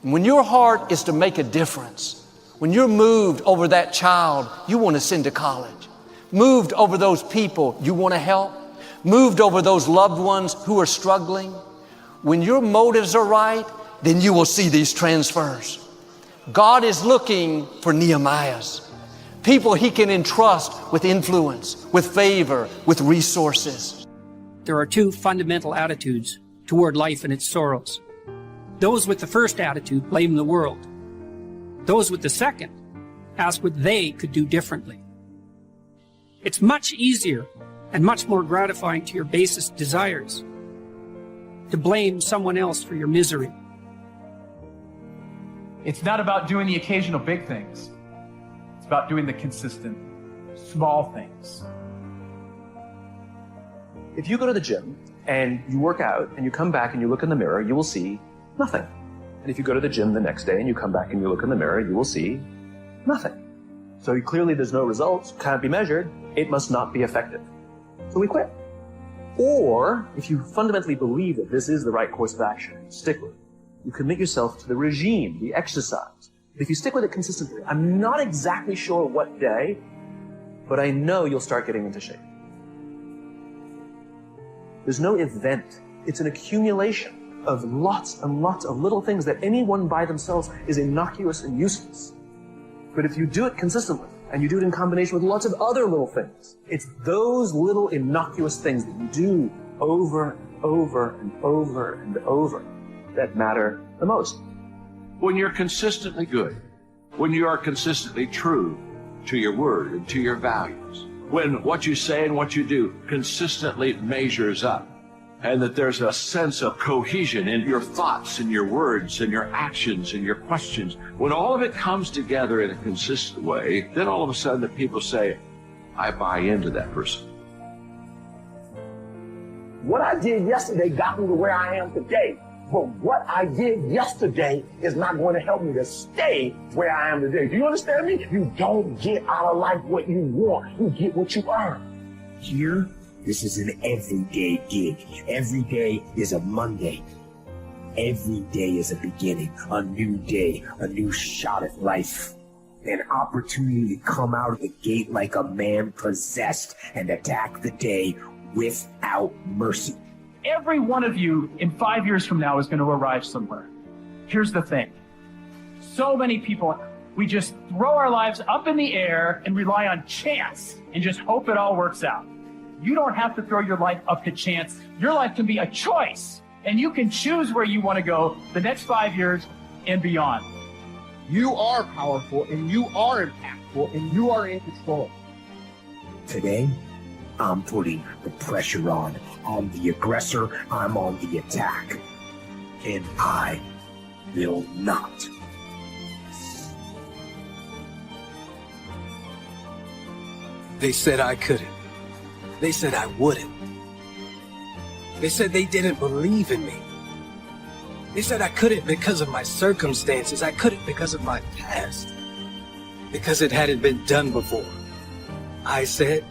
When your heart is to make a difference, when you're moved over that child you want to send to college, moved over those people you want to help, moved over those loved ones who are struggling, when your motives are right, then you will see these transfers. God is looking for Nehemiahs, people He can entrust with influence, with favor, with resources. There are two fundamental attitudes toward life and its sorrows. Those with the first attitude blame the world. Those with the second ask what they could do differently. It's much easier and much more gratifying to your basest desires to blame someone else for your misery. It's not about doing the occasional big things. It's about doing the consistent, small things. If you go to the gym and you work out and you come back and you look in the mirror, you will see nothing. And if you go to the gym the next day and you come back and you look in the mirror, you will see nothing. So clearly there's no results, can't be measured, it must not be effective. So we quit. Or, if you fundamentally believe that this is the right course of action, stick with it. You commit yourself to the regime, the exercise. If you stick with it consistently, I'm not exactly sure what day, but I know you'll start getting into shape. There's no event. It's an accumulation of lots and lots of little things that anyone by themselves is innocuous and useless. But if you do it consistently, and you do it in combination with lots of other little things, it's those little innocuous things that you do over and over and over and over that matter the most. When you're consistently good, when you are consistently true to your word and to your values, when what you say and what you do consistently measures up, and that there's a sense of cohesion in your thoughts and your words and your actions and your questions, when all of it comes together in a consistent way, then all of a sudden the people say, I buy into that person. What I did yesterday got me to where I am today. But what I did yesterday is not going to help me to stay where I am today. Do you understand me? You don't get out of life what you want. You get what you earn. Here, this is an everyday gig. Every day is a Monday. Every day is a beginning, a new day, a new shot at life. An opportunity to come out of the gate like a man possessed and attack the day without mercy. Every one of you in 5 years from now is going to arrive somewhere. Here's the thing. So many people, we just throw our lives up in the air and rely on chance and just hope it all works out. You don't have to throw your life up to chance. Your life can be a choice, and you can choose where you want to go the next 5 years and beyond. You are powerful, and you are impactful, and you are in control. Today, I'm putting the pressure on. I'm the aggressor, I'm on the attack. And I will not. They said I couldn't. They said I wouldn't. They said they didn't believe in me. They said I couldn't because of my circumstances. I couldn't because of my past. Because it hadn't been done before. I said,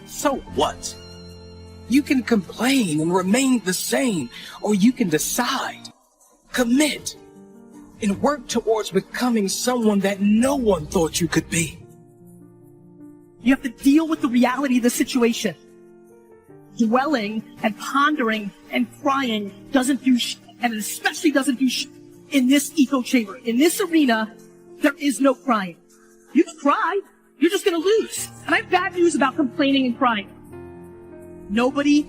so what? You can complain and remain the same, or you can decide, commit, and work towards becoming someone that no one thought you could be. You have to deal with the reality of the situation. Dwelling and pondering and crying doesn't do shit, and it especially doesn't do shit in this echo chamber. In this arena, there is no crying. You can cry, you're just gonna lose. And I have bad news about complaining and crying. Nobody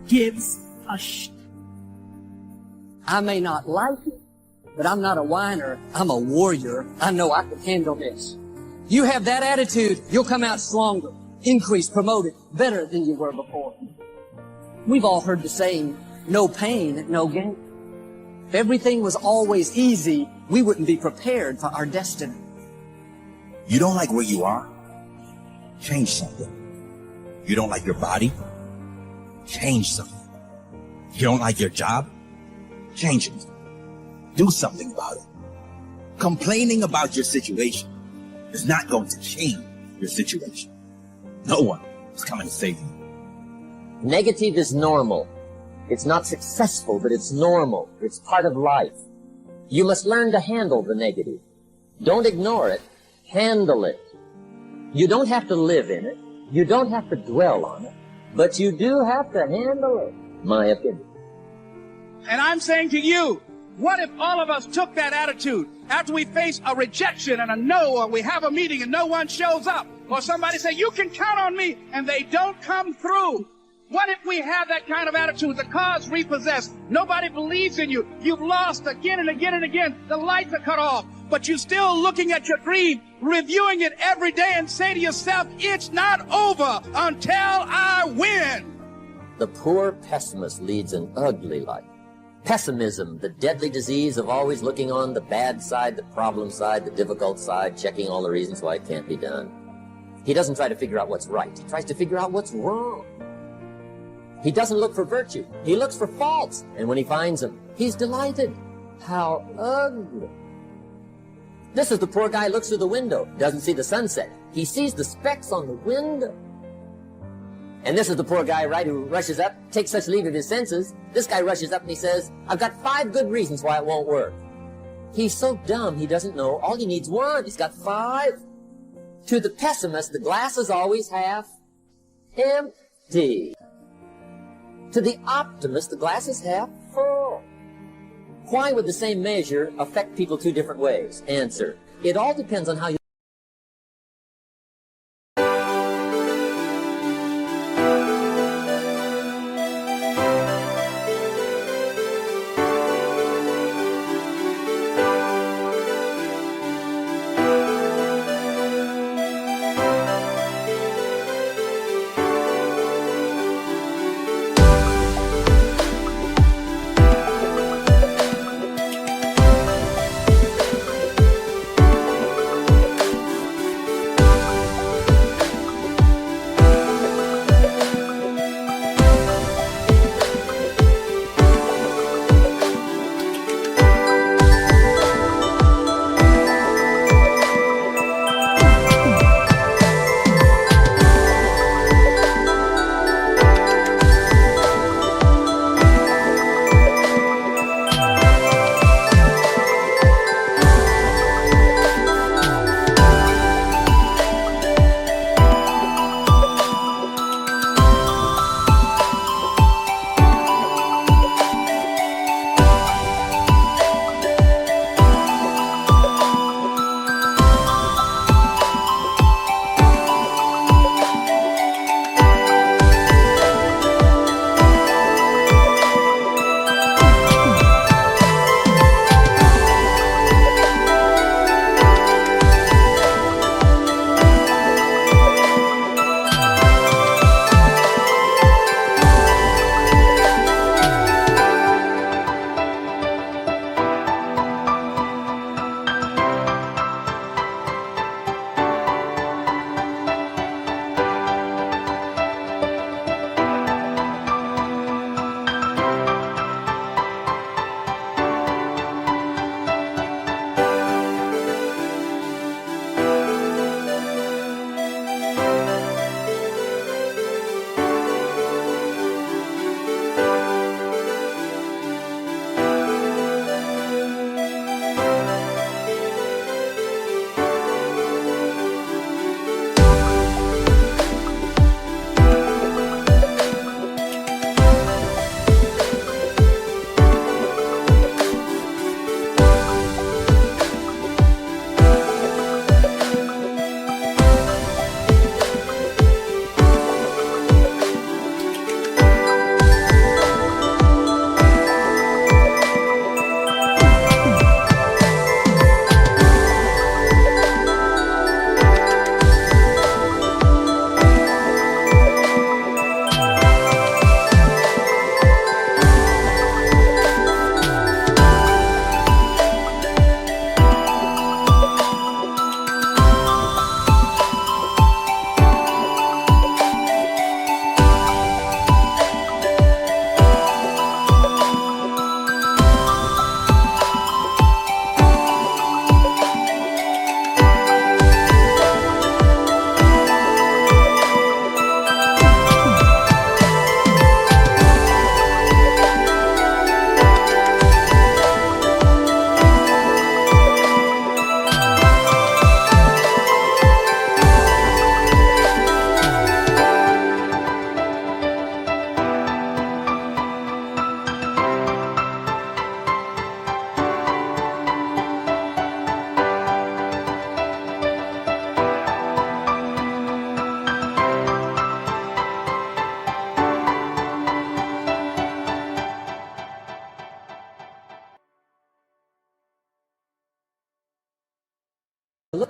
gives a shit. I may not like it, but I'm not a whiner. I'm a warrior. I know I can handle this. You have that attitude, you'll come out stronger, increased, promoted, better than you were before. We've all heard the saying, no pain, no gain. If everything was always easy, we wouldn't be prepared for our destiny. You don't like where you are? Change something. You don't like your body? Change something. You don't like your job? Change it. Do something about it. Complaining about your situation is not going to change your situation. No one is coming to save you. Negative is normal. It's not successful, but it's normal. It's part of life. You must learn to handle the negative. Don't ignore it. Handle it. You don't have to live in it. You don't have to dwell on it. But you do have to handle it. My opinion. And I'm saying to you, what if all of us took that attitude after we face a rejection and a no, or we have a meeting and no one shows up, or somebody say, you can count on me, and they don't come through? What if we have that kind of attitude? The car's repossessed. Nobody believes in you. You've lost again and again and again. The lights are cut off. But you're still looking at your dream, reviewing it every day, and say to yourself, it's not over until I win. The poor pessimist leads an ugly life. Pessimism, the deadly disease of always looking on the bad side, the problem side, the difficult side, checking all the reasons why it can't be done. He doesn't try to figure out what's right. He tries to figure out what's wrong. He doesn't look for virtue. He looks for faults. And when he finds them, he's delighted. How ugly. This is the poor guy who looks through the window, doesn't see the sunset. He sees the specks on the window. And this is the poor guy, right, who rushes up, takes such leave of his senses. This guy rushes up and he says, I've got 5 good reasons why it won't work. He's so dumb he doesn't know. All he needs 1. He's got 5. To the pessimist, the glass is always half empty. To the optimist, the glass is half full. Why would the same measure affect people 2 different ways? Answer: it all depends on how you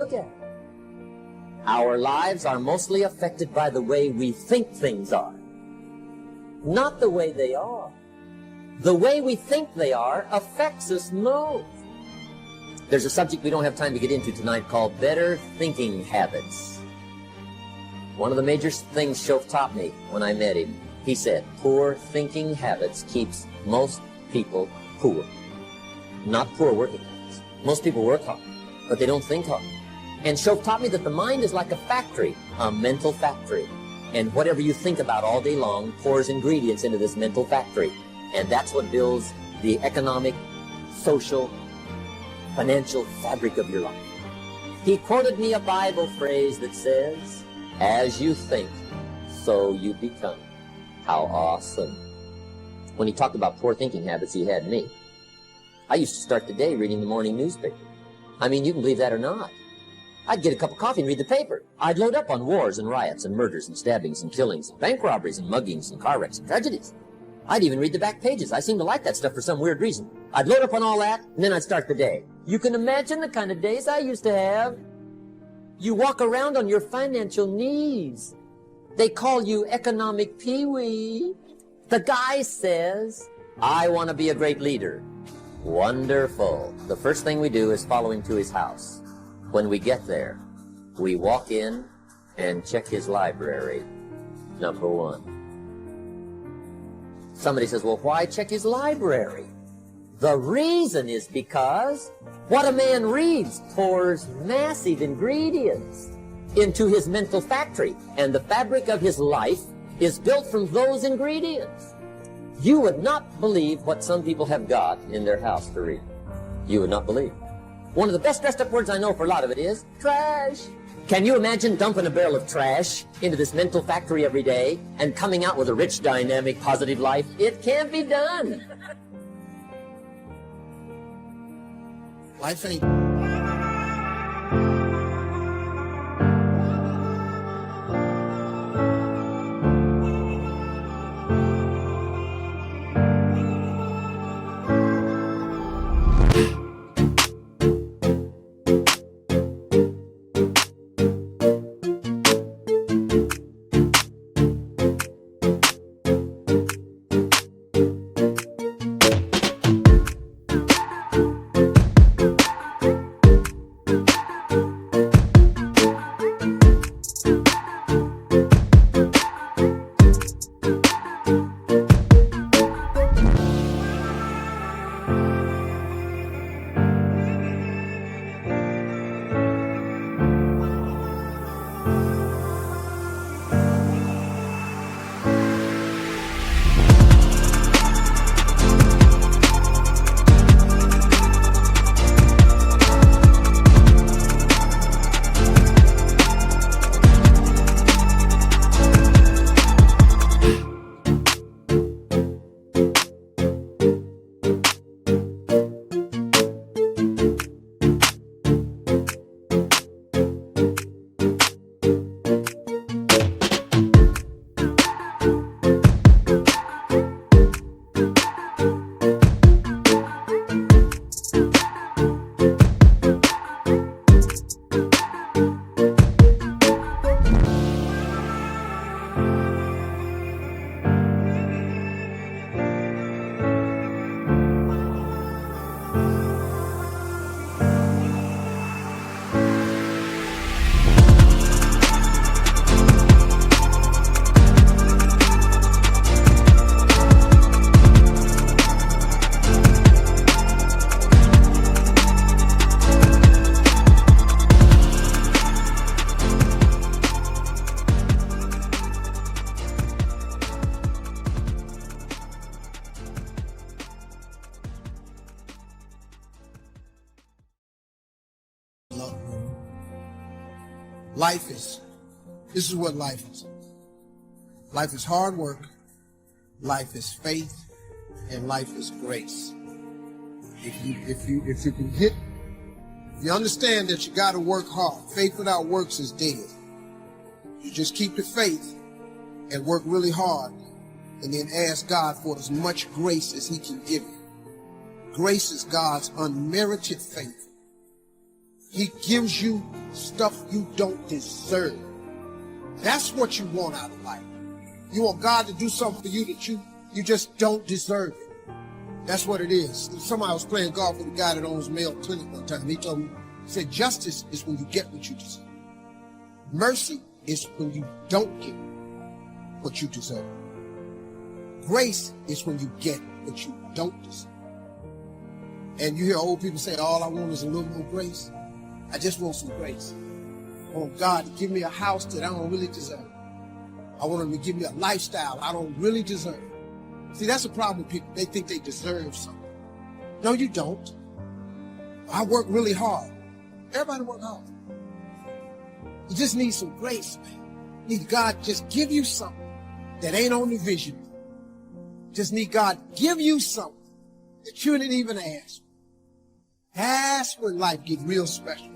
look at it. Our lives are mostly affected by the way we think things are, not the way they are. The way we think they are affects us most. There's a subject we don't have time to get into tonight called better thinking habits. One of the major things Shoaff taught me when I met him, he said, poor thinking habits keeps most people poor. Not poor working habits. Most people work hard, but they don't think hard. And Shoaff taught me that the mind is like a factory, a mental factory. And whatever you think about all day long pours ingredients into this mental factory. And that's what builds the economic, social, financial fabric of your life. He quoted me a Bible phrase that says, as you think, so you become. How awesome. When he talked about poor thinking habits, he had me. I used to start the day reading the morning newspaper. I mean, you can believe that or not. I'd get a cup of coffee and read the paper. I'd load up on wars and riots and murders and stabbings and killings and bank robberies and muggings and car wrecks and tragedies. I'd even read the back pages. I seem to like that stuff for some weird reason. I'd load up on all that, and then I'd start the day. You can imagine the kind of days I used to have. You walk around on your financial knees. They call you economic peewee. The guy says, I want to be a great leader. Wonderful. The first thing we do is follow him to his house. When we get there, we walk in and check his library, number one. Somebody says, well, why check his library? The reason is because what a man reads pours massive ingredients into his mental factory, and the fabric of his life is built from those ingredients. You would not believe what some people have got in their house to read. You would not believe. One of the best dressed up words I know for a lot of it is trash. Can you imagine dumping a barrel of trash into this mental factory every day and coming out with a rich, dynamic, positive life? It can't be done. Life ain't... This is what life is. Life is hard work, life is faith, and life is grace. If you understand that you got to work hard, faith without works is dead. You just keep the faith and work really hard, and then ask God for as much grace as He can give you. Grace is God's unmerited favor. He gives you stuff you don't deserve. That's what you want out of life. You want God to do something for you that you just don't deserve it. That's what it is. Somebody was playing golf with a guy that owns Mayo Clinic one time. He told me, he said, justice is when you get what you deserve. Mercy is when you don't get what you deserve. Grace is when you get what you don't deserve. And you hear old people say, all I want is a little more grace. I just want some grace. I want God to give me a house that I don't really deserve. I want him to give me a lifestyle I don't really deserve. See, that's the problem with people. They think they deserve something. No, you don't. I work really hard. Everybody work hard. You just need some grace, man. You need God just give you something that ain't on the vision. Just need God give you something that you didn't even ask. That's when life gets real special.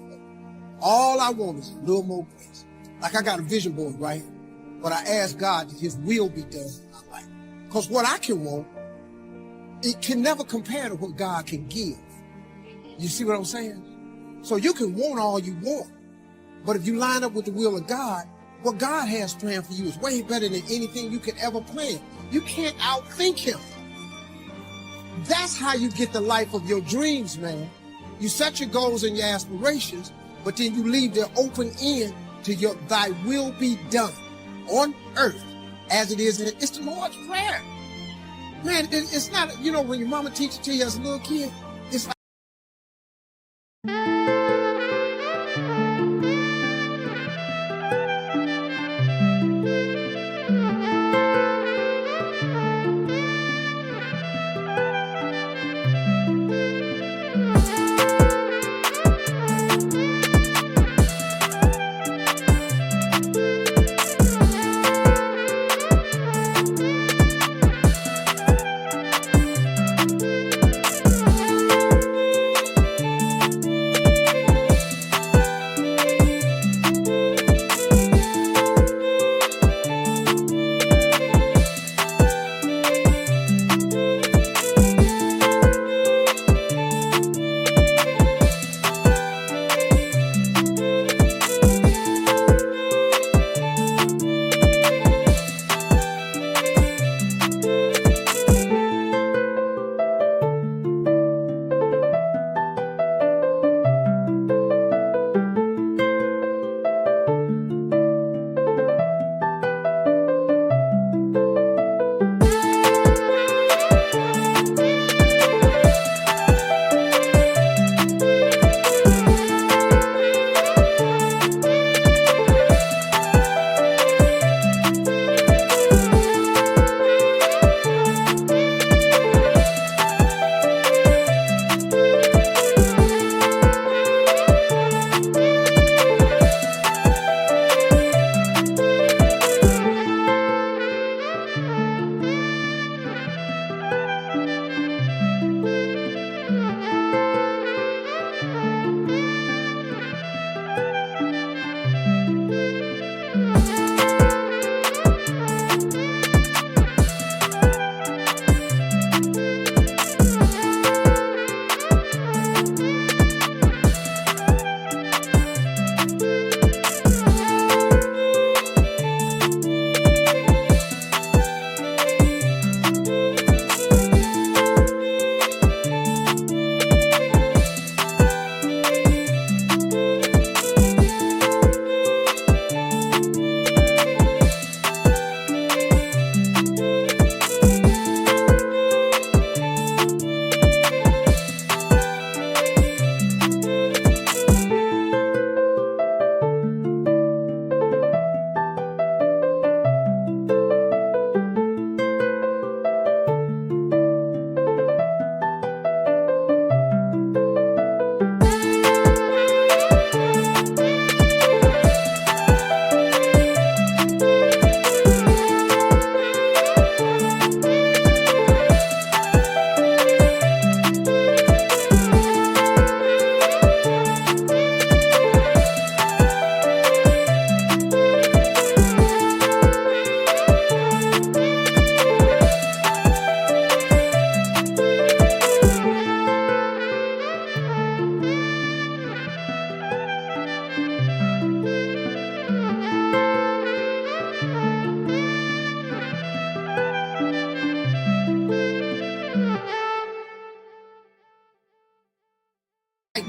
All I want is a little more grace. Like I got a vision board, right? But I ask God that his will be done in my life. Because what I can want, it can never compare to what God can give. You see what I'm saying? So you can want all you want. But if you line up with the will of God, what God has planned for you is way better than anything you could ever plan. You can't outthink him. That's how you get the life of your dreams, man. You set your goals and your aspirations, but then you leave the open end to your thy will be done on earth as it is in it. It's the Lord's Prayer. Man, it's not, you know, when your mama teaches to you as a little kid, it's like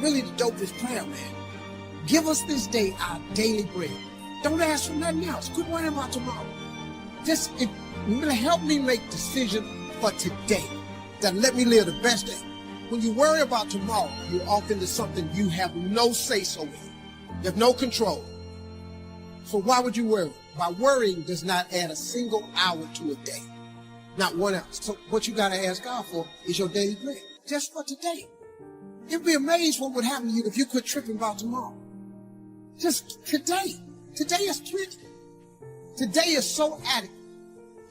really the dopest prayer, man. Give us this day our daily bread. Don't ask for nothing else. Quit worrying about tomorrow. Just help me make decisions for today that let me live the best day. When you worry about tomorrow, you're off into something you have no say-so with. You have no control. So why would you worry? By worrying does not add a single hour to a day. Not 1 hour. So what you got to ask God for is your daily bread. Just for today. You'd be amazed what would happen to you if you quit tripping about tomorrow. Just today. Today is plenty. Today is so adequate.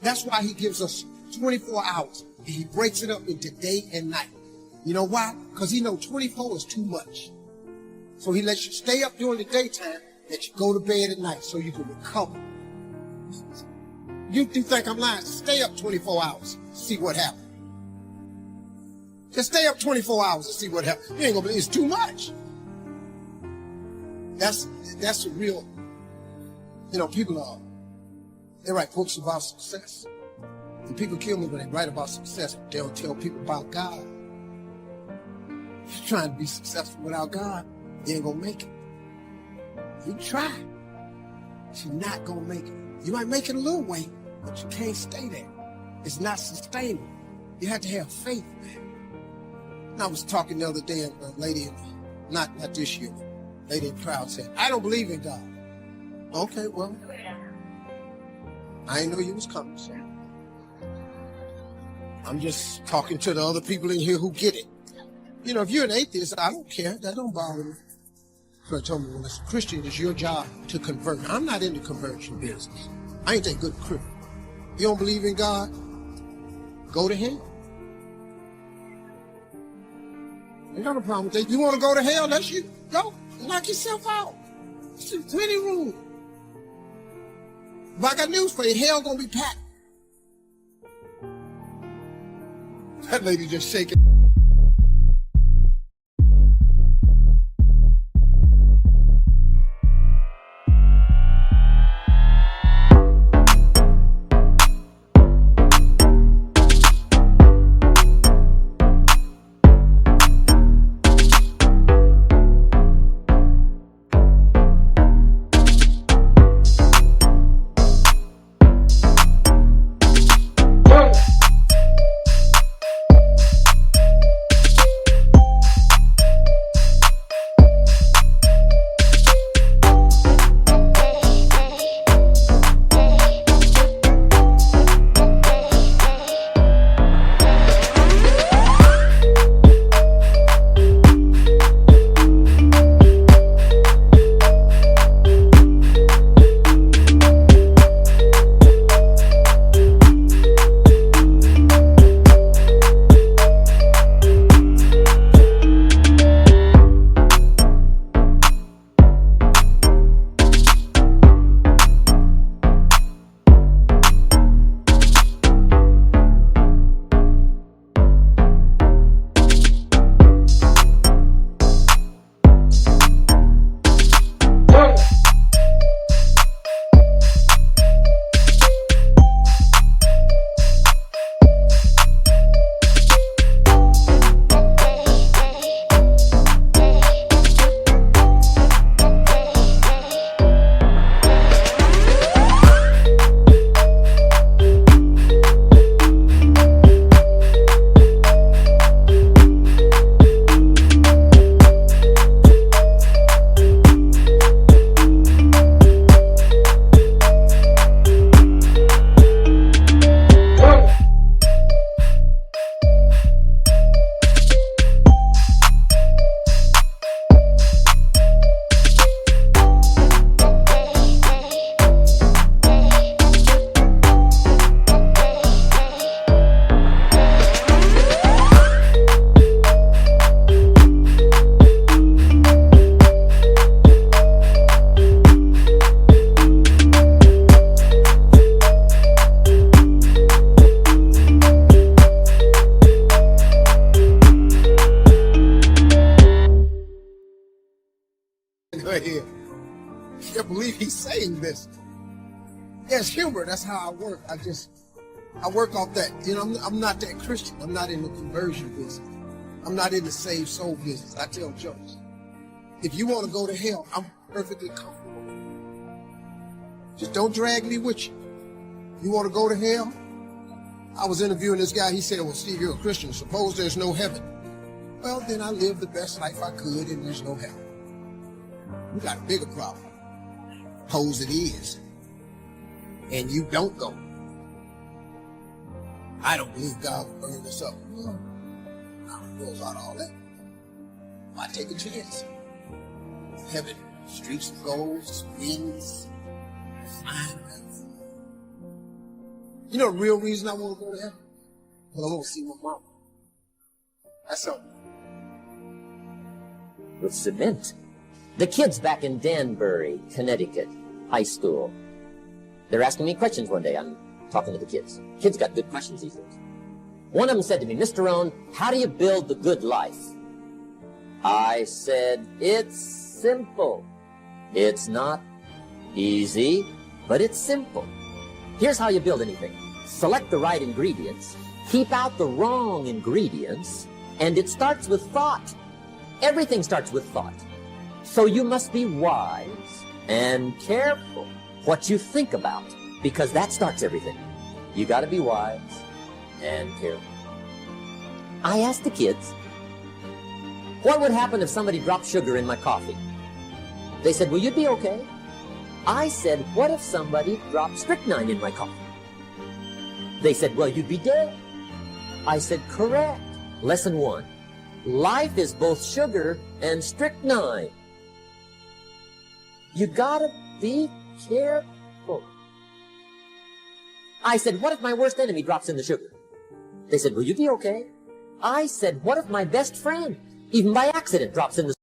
That's why he gives us 24 hours. And he breaks it up into day and night. You know why? Because he knows 24 is too much. So he lets you stay up during the daytime, let you go to bed at night so you can recover. You think I'm lying? Stay up 24 hours, see what happens. Just stay up 24 hours and see what happens. You ain't gonna believe it's too much. That's the real, people they write books about success. And people kill me when they write about success. They'll tell people about God. If you're trying to be successful without God, you ain't gonna make it. You try, but you're not gonna make it. You might make it a little way, but you can't stay there. It's not sustainable. You have to have faith, man. I was talking the other day, and a lady, not this year, a lady in the crowd said, I don't believe in God. Okay, well, I didn't know you was coming, so I'm just talking to the other people in here who get it. If you're an atheist, I don't care. That don't bother me. So I told me, when as a Christian, it's your job to convert. I'm not into conversion business. I ain't that good Christian. You don't believe in God? Go to hell. Ain't got no problem with that. You want to go to hell? That's you. Go. Knock yourself out. There's plenty of room. But I got news for you. Hell gonna be packed. That lady just shaking. Here. I can't believe he's saying this. Yeah, it's humor. That's how I work. I work off that. I'm not that Christian. I'm not in the conversion business. I'm not in the save soul business. I tell jokes. If you want to go to hell, I'm perfectly comfortable. Just don't drag me with you. You want to go to hell? I was interviewing this guy. He said, well, Steve, you're a Christian. Suppose there's no heaven. Well, then I lived the best life I could and there's no heaven. You got a bigger problem. Suppose it is. And you don't go. I don't believe God will burn us up. Well, God knows about all that. Why take a chance? Heaven, streets of gold, wings, flying around. You know the real reason I want to go to heaven? Well, I want to see my mama. That's all. With cement. The kids back in Danbury, Connecticut, high school, they're asking me questions one day. I'm talking to the kids. Kids got good questions these days. One of them said to me, Mr. Rohn, how do you build the good life? I said, it's simple. It's not easy, but it's simple. Here's how you build anything. Select the right ingredients, keep out the wrong ingredients, and it starts with thought. Everything starts with thought. So you must be wise and careful what you think about, because that starts everything. You got to be wise and careful. I asked the kids, what would happen if somebody dropped sugar in my coffee? They said, well, you'd be okay. I said, what if somebody dropped strychnine in my coffee? They said, well, you'd be dead. I said, correct. Lesson 1. Life is both sugar and strychnine. You gotta be careful. I said, what if my worst enemy drops in the sugar? They said, will you be okay? I said, what if my best friend, even by accident, drops in the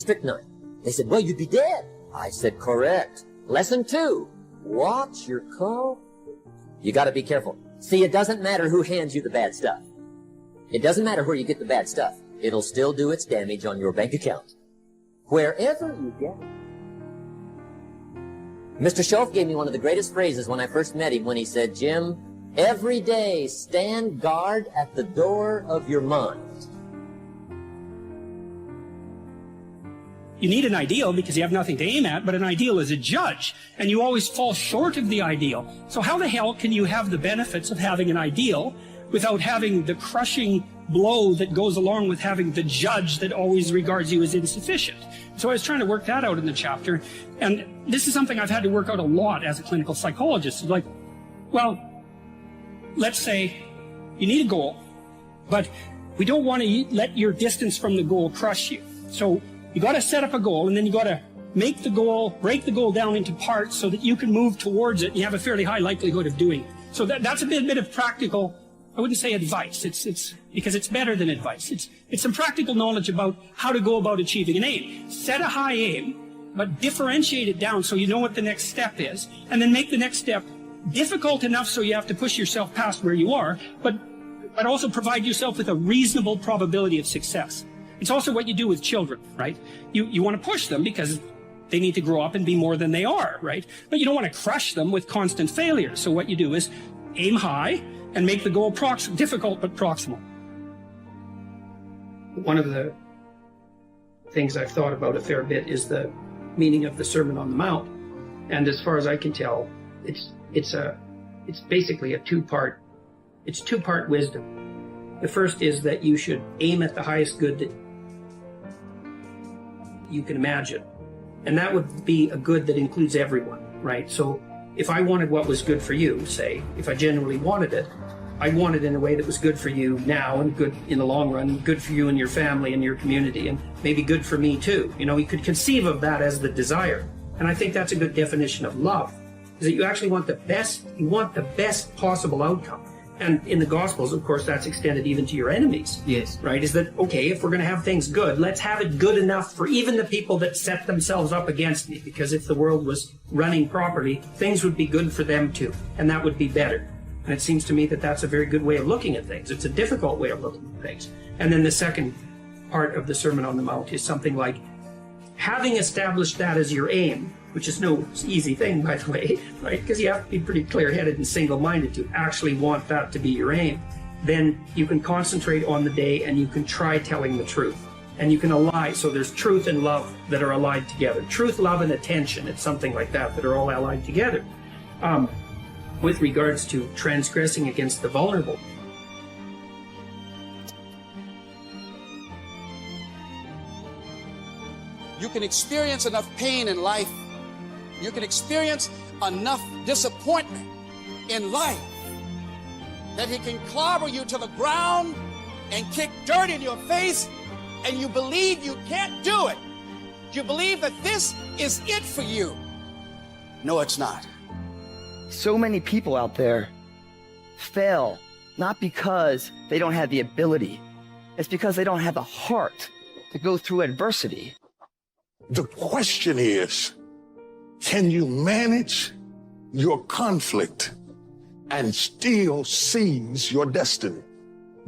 Strychnine. They said, well, you'd be dead. I said, correct. Lesson 2, watch your call. You got to be careful. See, it doesn't matter who hands you the bad stuff. It doesn't matter where you get the bad stuff. It'll still do its damage on your bank account. Wherever you get it. Mr. Shelf gave me one of the greatest phrases when I first met him when he said, Jim, every day stand guard at the door of your mind. You need an ideal because you have nothing to aim at, but an ideal is a judge, and you always fall short of the ideal. So how the hell can you have the benefits of having an ideal without having the crushing blow that goes along with having the judge that always regards you as insufficient? So I was trying to work that out in the chapter, and this is something I've had to work out a lot as a clinical psychologist. It's like, well, let's say you need a goal, but we don't want to let your distance from the goal crush you. So you got to set up a goal, and then you got to make the goal, break the goal down into parts so that you can move towards it and you have a fairly high likelihood of doing it. So that's a bit of practical, I wouldn't say advice, it's because it's better than advice. It's some practical knowledge about how to go about achieving an aim. Set a high aim, but differentiate it down so you know what the next step is, and then make the next step difficult enough so you have to push yourself past where you are, but also provide yourself with a reasonable probability of success. It's also what you do with children, right? You want to push them because they need to grow up and be more than they are, right? But you don't want to crush them with constant failure. So what you do is aim high and make the goal difficult but proximal. One of the things I've thought about a fair bit is the meaning of the Sermon on the Mount. And as far as I can tell, it's basically a two-part wisdom. The first is that you should aim at the highest good that you can imagine. And that would be a good that includes everyone, right? So if I wanted what was good for you, say, if I genuinely wanted it, I'd want it in a way that was good for you now and good in the long run, good for you and your family and your community, and maybe good for me too. You know, you could conceive of that as the desire. And I think that's a good definition of love, is that you actually want the best possible outcome. And in the Gospels, of course, that's extended even to your enemies. Yes. Right? Is that, okay, if we're going to have things good, let's have it good enough for even the people that set themselves up against me. Because if the world was running properly, things would be good for them too. And that would be better. And it seems to me that that's a very good way of looking at things. It's a difficult way of looking at things. And then the second part of the Sermon on the Mount is something like, having established that as your aim, which is no easy thing, by the way, right? Because you have to be pretty clear-headed and single-minded to actually want that to be your aim. Then you can concentrate on the day and you can try telling the truth. And you can ally, so there's truth and love that are allied together. Truth, love, and attention, it's something like that are all allied together. With regards to transgressing against the vulnerable. You can experience enough pain in life. You can experience enough disappointment in life that he can clobber you to the ground and kick dirt in your face, and you believe you can't do it. You believe that this is it for you. No, it's not. So many people out there fail, not because they don't have the ability. It's because they don't have the heart to go through adversity. The question is, can you manage your conflict and still seize your destiny.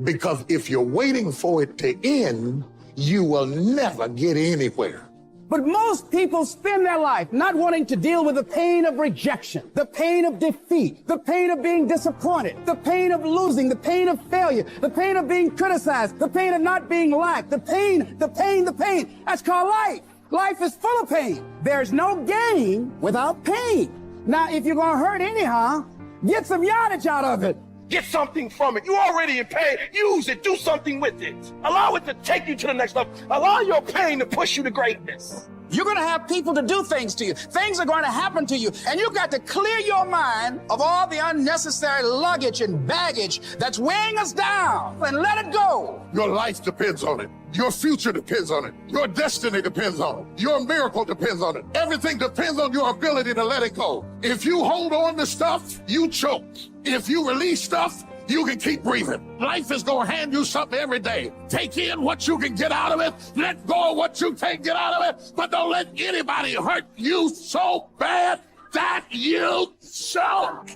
Because if you're waiting for it to end, you will never get anywhere. But most people spend their life not wanting to deal with the pain of rejection, the pain of defeat, the pain of being disappointed, the pain of losing, the pain of failure, the pain of being criticized, the pain of not being liked, the pain. That's called life. Life is full of pain. There's no gain without pain. Now, if you're going to hurt anyhow, get some yardage out of it. Get something from it. You're already in pain. Use it. Do something with it. Allow it to take you to the next level. Allow your pain to push you to greatness. You're going to have people to do things to you. Things are going to happen to you. And you've got to clear your mind of all the unnecessary luggage and baggage that's weighing us down and let it go. Your life depends on it. Your future depends on it. Your destiny depends on it. Your miracle depends on it. Everything depends on your ability to let it go. If you hold on to stuff, you choke. If you release stuff, you can keep breathing. Life is going to hand you something every day. Take in what you can get out of it. Let go of what you can't get out of it. But don't let anybody hurt you so bad that you choke.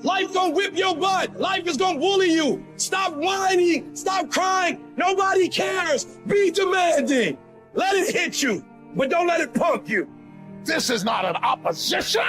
Life gonna whip your butt. Life is gonna bully you. Stop whining. Stop crying. Nobody cares. Be demanding. Let it hit you, but don't let it punk you. This is not an opposition.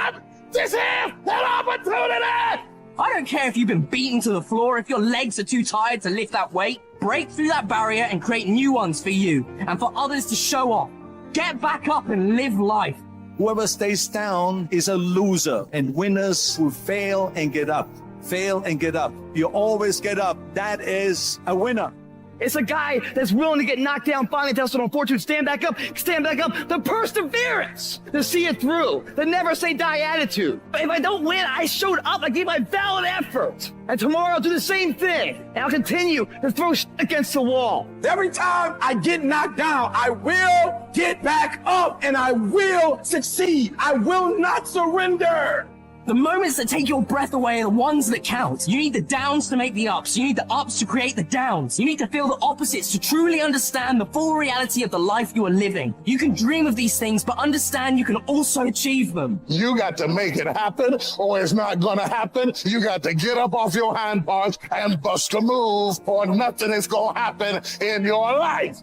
This is an opportunity. I don't care if you've been beaten to the floor, if your legs are too tired to lift that weight. Break through that barrier and create new ones for you and for others to show off. Get back up and live life. Whoever stays down is a loser, and winners will fail and get up. Fail and get up. You always get up. That is a winner. It's a guy that's willing to get knocked down, finally tested on fortune, stand back up, the perseverance to see it through, the never say die attitude. If I don't win, I showed up, I gave my valid effort. And tomorrow I'll do the same thing, and I'll continue to throw against the wall. Every time I get knocked down, I will get back up and I will succeed. I will not surrender. The moments that take your breath away are the ones that count. You need the downs to make the ups. You need the ups to create the downs. You need to feel the opposites to truly understand the full reality of the life you are living. You can dream of these things, but understand you can also achieve them. You got to make it happen, or it's not gonna happen. You got to get up off your hind parts and bust a move, or nothing is gonna happen in your life.